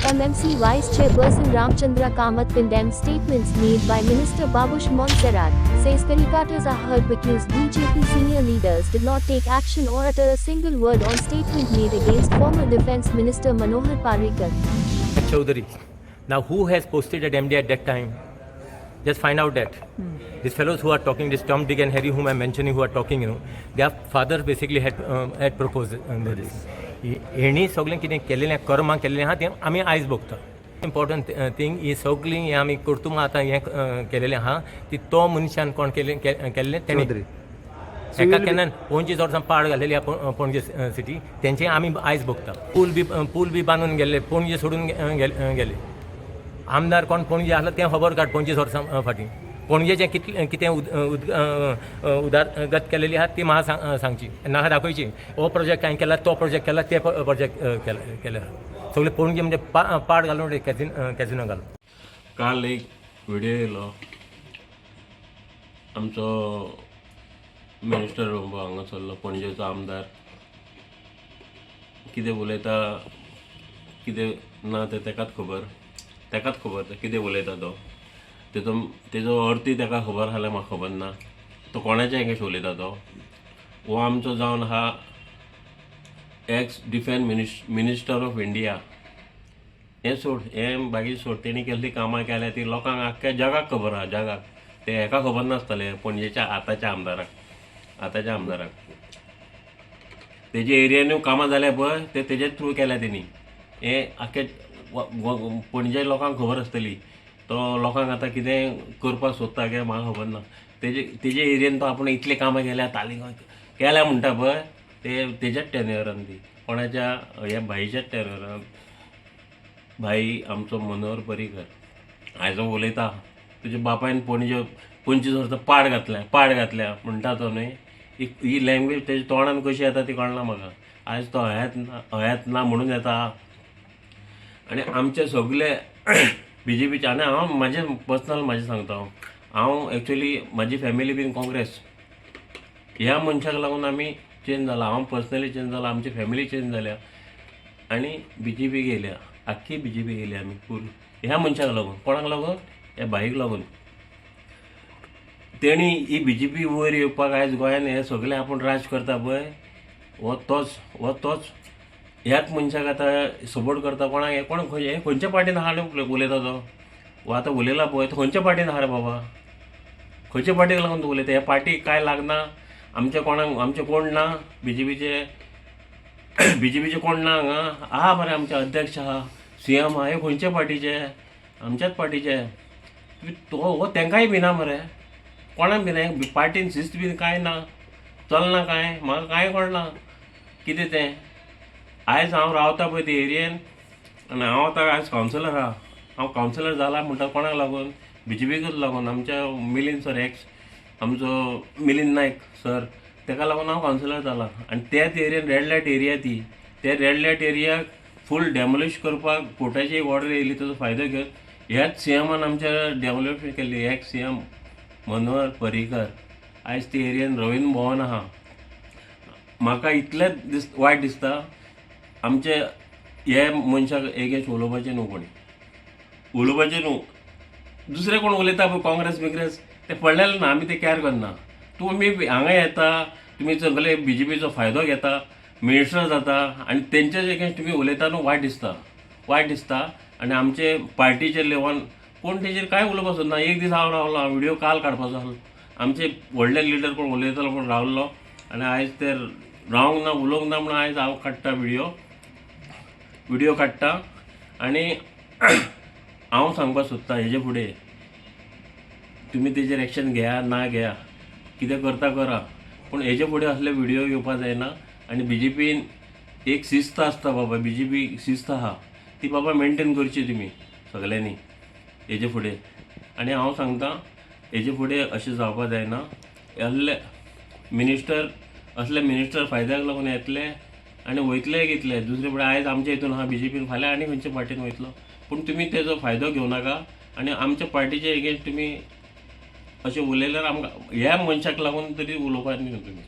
MMC Vice Chairperson Ramchandra Kamath condemned statements made by Minister Babush Montserrat, says caricatures are heard because BJP senior leaders did not take action or utter a single word on statement made against former Defence Minister Manohar Parrikar. Chaudhary. Now, who has posted at MD at that time? Just find out that. These fellows who are talking, this Tom, Dick and Harry whom I'm mentioning who are talking, their father basically had proposed this. हेणी सगळें कितें केलेलें कर्मां केलेलें आहा तें आमी आयज भोगता. Important thing he सगळीं हें आमी कर्तुमां आतां हें केलेलें आहा ती तो मनशान कोण केल्लें तेणें एका केन्नान 25 वर्सां पाड घालेली पणजे सिटी तेंचें आमी आयज भोगता. पूल बी बांदून गेल्ले पणजे सोडून गेले. आमदार कोण पणजे आसलो तें खबर काड 25 वर्सां फाटीं पणजेचें कितें उदारगत केलेली आहा ती म्हाका सांगची नाका दाखोवची. हो प्रोजेक्ट हांवें केला तो प्रोजेक्ट केला ते प्रोजेक्ट केले सगळे पणजे म्हणजे पाड घालून कॅझिनो घालून. काल एक व्हिडिओ येयलो आमचो मिनिस्टर रोंबो हांगासरलो पणजेचो आमदार कितें उलयता कितें ना तें तेकाच खबर कितें उलयता तो तेजो अर्थय तेका खबर आहा जाल्यार म्हाका खबर ना. तो कोणाच्या हेंगेश उलयता तो हो आमचो जावन आहा x defence minister of India. हें सोड हें बाकी सोड तेणी केल्ली कामां केल्या ती लोकांक आख्ख्या जगाक खबर आहा. जगाक ते हेका खबर नासतलें पणजेच्या आतांच्या आमदाराक तेजे एरियानूय कामां जाल्या पळय ते तेजे थ्रू केल्या तेणी. हें आख्खे पणजे लोकांक खबर आसतली. तो लोकांक आतां कितें करपाक सोदता काय म्हाका खबर ना. तेजे एरियेन तो आपूण इतले कामां केल्या तालिगांव केल्या म्हणटा पळय तेज्याच टेन्युअरान ती कोणाच्या ह्या भाईच्याच टेन्युअरान. भाई आमचो मनोहर पर्रीकर आयज उलयता तुज्या बापायन 25 वर्सां पाड घातल्या म्हणटा तो न्हय. ही लँग्वेज तेज्या तोंडान कशी येता ती कळना म्हाका. आयज तो हयात ना म्हणून येता. आनी आमचे सगळे BJPचे आनी हांव म्हाजें पर्सनल सांगता हांव एक्चुअली म्हाजी फॅमिली बीन काँग्रेस ह्या मनशाक लागून आमी चेंज जाला. हांव पर्सनली चेंज जाला आमची फॅमिली चेंज जाल्या आनी BJP गेल्या आख्खी BJP गेली आमी पूर्ण ह्या मनशाक लागून. कोणाक लागून ह्या भाईक लागून. तेणी ही BJP वयर येवपाक आयज गोंयान हे सगळे आपूण राज करता पळय हो तोच ह्याच मनशाक आतां सपोर्ट करता. कोणाक हे खंयच्या पार्टीन आहा उलयता तो हो आतां उलयला पळय तो खंयच्या पार्टीन आहा रे बाबा. खंयच्या पार्टीक लागून तूं उलयता. ह्या पार्टीक काय लागना आमचे कोण ना BJPचे कोण ना हांगा आहा मरे. आमचे अध्यक्ष आहा CM आहा हे खंयच्या पार्टीचे आमच्याच पार्टीचे. हो तेंकाय भिना मरे कोणाक भिना. पार्टीन शिस्त बीन काय ना चलना काय म्हाका कांय कळना कितें तें. आयज हांव रावता पळय ते एरियेन आनी हांव आतां आयज कावन्सिलर आहा. हांव कावन्सिलर जाला म्हणटा कोणाक लागून BJPकूच लागून. आमच्या मिलिंद सर एक्स आमचो मिलिंद नायक सर तेका लागून हांव कावन्सिलर जाला. आनी त्याच एरियेन रेड लायट एरिया ती त्या रेड लायट एरियाक फूल डेमोलिश करपाक कोर्टाची एक ऑर्डर येयली ताचो फायदो घेवन ह्याच CMन आमच्या डेव्हलपमेंट केल्ली. एक्स CM मनोहर पर्रीकर आयज ते एरियेन रवींद्र भवन आहा. म्हाका इतलेंच वायट दिसता आमचे हे मनशाक एगेन्स्ट उलोवपाचें न्हू न्हू. दुसरे कोण उलयता पळय काँग्रेस ते पडलेले ना आमी ते केअर करना. तुमी हांगा येता तुमी सगळे BJPचो फायदो घेता मिनिस्टर जाता आनी तेंचे एगेन्स्ट तुमी उलयता न्हू वायट दिसता. आनी आमचे पार्टीचे लेवल कोण तेजेर कांय उलोवपाक सोदना. एक दीस हांव रावलो व्हिडिओ काल काडपाचो आसलो आमचे व्हडले लिडर कोण उलयतालो कोण रावल्लो आनी आयज ते रावंक ना उलोवंक ना म्हणून आयज हांव काडटा व्हिडिओ काडटा. आनी हांव सांगपाक सोदता हेजे फुडें तुमी तेजेर एक्शन घेया ना घेया कितें करता करा पूण हेजे फुडें असले व्हिडिओ येवपाक जायना. आनी BJPन एक शिस्त आसता बाबा BJP शिस्त आहा ती बाबा मेंटेन करची तुमी सगळ्यांनी हेजे फुडें. आनी हांव सांगता हेजे फुडें अशें जावपाक जायना. असले मिनिस्टर फायद्याक लागून येतले आनी वयतले घेतले दुसरे फुडें. आयज आमच्या हितून आहा BJPन फाल्यां आनी खंयच्या पार्टीन वयतलो पूण तुमी तेजो फायदो घेवं नाका. आनी आमच्या पार्टीचे एगेन्स्ट तुमी अशें उलयल्यार आमकां ह्या मनशाक लागून तरी उलोवपाक न्ही तुमी.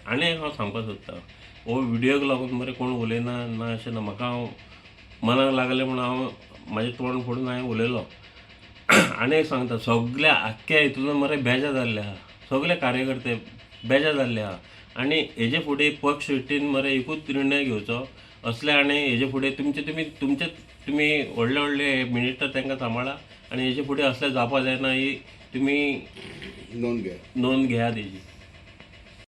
आनी हांव सांगपाक सोदतां हो व्हिडियोक लागून मरे कोण उलयना ना अशें ना म्हाका मनाक लागलें म्हणून हांव म्हाजें तोंड फोडून हांवें उलयलो आनी एक सांगता सगळ्या आख्ख्या हितून मरे बेजार जाल्ले आहा सगळे कार्यकर्ते बेजार जाल्ले आहा आनी हेजे फुडें पक्ष इश्टीन मरे एकूच निर्णय घेवचो असले आनी हेजे फुडें तुमी व्हडले व्हडले मिनिस्टर तांकां सांबाळा आनी हेजे फुडें असले जावपा जायना ही तुमी नोंद घेयात हेजी